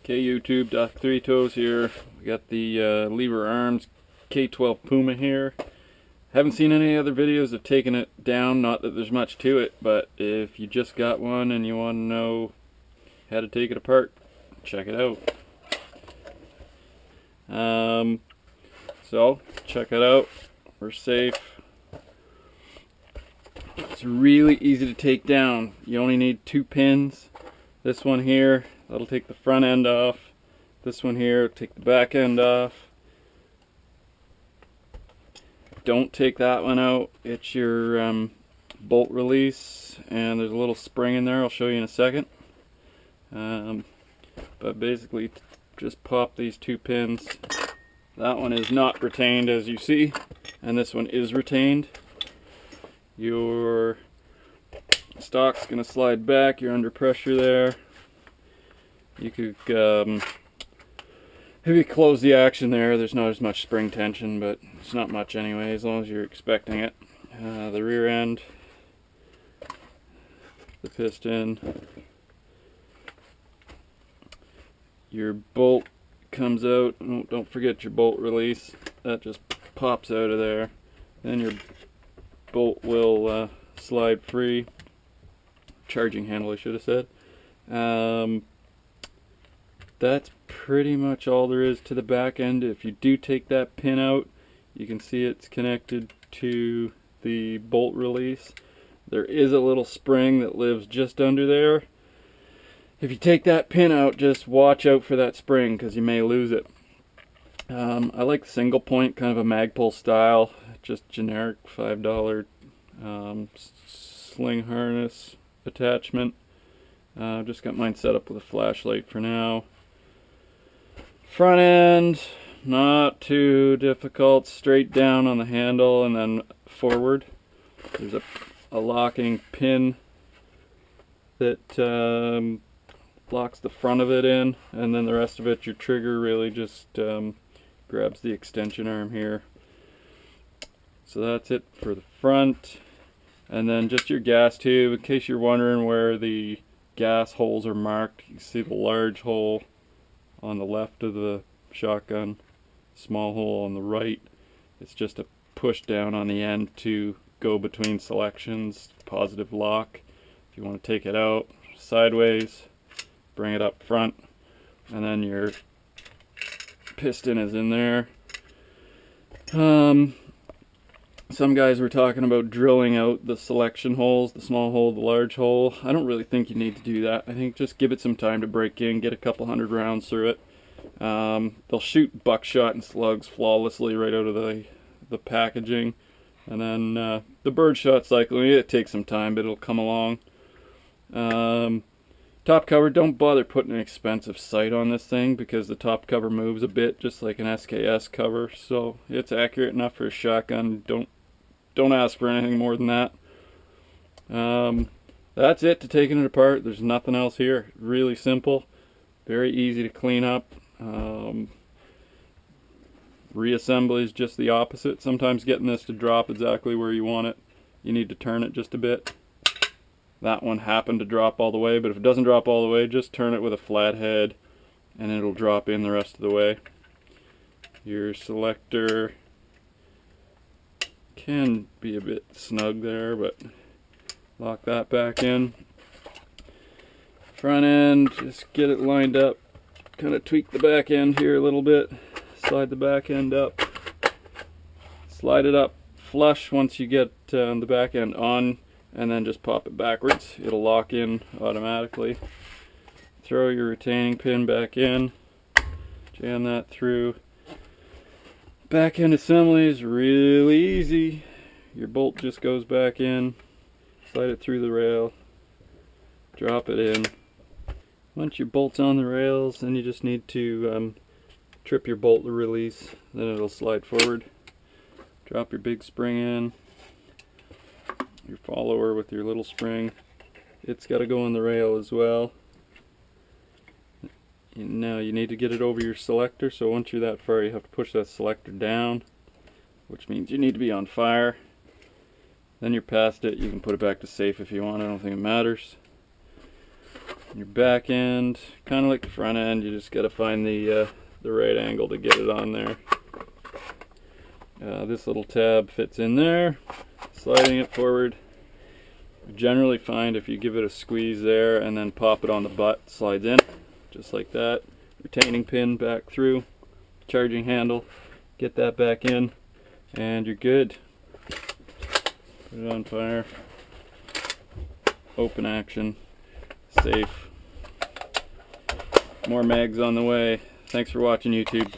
YouTube, Doc 3 Toes here. We got the lever arms K-12 Puma here. Haven't seen any other videos of taking it down, not that there's much to it, but if you just got one and you want to know how to take it apart, check it out. So, check it out. We're safe. It's really easy to take down. You only need 2 pins. This one here, that'll take the front end off. This one here, take the back end off. Don't take that one out. It's your bolt release, and there's a little spring in there. I'll show you in a second. But basically, just pop these 2 pins. That one is not retained, as you see, and this one is retained. Your stock's going to slide back. You're under pressure there. You could, if you close the action there, there's not as much spring tension, but it's not much anyway, as long as you're expecting it. The rear end, the piston, your bolt comes out. Oh, don't forget your bolt release. That just pops out of there. Then your bolt will slide free. Charging handle, I should have said. That's pretty much all there is to the back end. If you do take that pin out, you can see it's connected to the bolt release. There is a little spring that lives just under there. If you take that pin out, just watch out for that spring because you may lose it. I like single point, kind of a Magpul style, just generic $5 sling harness attachment. I've just got mine set up with a flashlight for now. Front end, not too difficult. Straight down on the handle and then forward. There's a locking pin that locks the front of it in, and then the rest of it, your trigger really just grabs the extension arm here. So that's it for the front. And then just your gas tube, in case you're wondering where the gas holes are marked. You see the large hole on the left of the shotgun, small hole on the right. It's just a push down on the end to go between selections, positive lock. If you want to take it out sideways, bring it up front, and then your piston is in there. Some guys were talking about drilling out the selection holes, the small hole, the large hole. I don't really think you need to do that. I think just give it some time to break in, get a couple hundred rounds through it. They'll shoot buckshot and slugs flawlessly right out of the packaging. And then the birdshot cycling, it takes some time, but it'll come along. Top cover, don't bother putting an expensive sight on this thing because the top cover moves a bit, just like an SKS cover. So it's accurate enough for a shotgun. Don't ask for anything more than that. That's it to taking it apart. There's nothing else here. Really simple, very easy to clean up. Reassembly is just the opposite. Sometimes getting this to drop exactly where you want it, you need to turn it just a bit. That one happened to drop all the way, but if it doesn't drop all the way, just turn it with a flat head and it'll drop in the rest of the way. Your selector can be a bit snug there, but lock that back in. Front end, just get it lined up. Kind of tweak the back end here a little bit. Slide the back end up. Slide it up flush once you get the back end on, and then just pop it backwards. It'll lock in automatically. Throw your retaining pin back in. Jam that through. Back end assembly is really easy. Your bolt just goes back in. Slide it through the rail. Drop it in. Once your bolt's on the rails, then you just need to trip your bolt to release, then it'll slide forward. Drop your big spring in, your follower with your little spring. It's got to go on the rail as well. Now you need to get it over your selector, so once you're that far you have to push that selector down, which means you need to be on fire. Then you're past it. You can put it back to safe if you want. I don't think it matters. Your back end, kind of like the front end, you just got to find the right angle to get it on there. This little tab fits in there, sliding it forward. You generally find if you give it a squeeze there and then pop it on the butt, slides in, just like that. Retaining pin back through, charging handle, get that back in, and you're good. Put it on fire, open action, safe. More mags on the way. Thanks for watching, YouTube.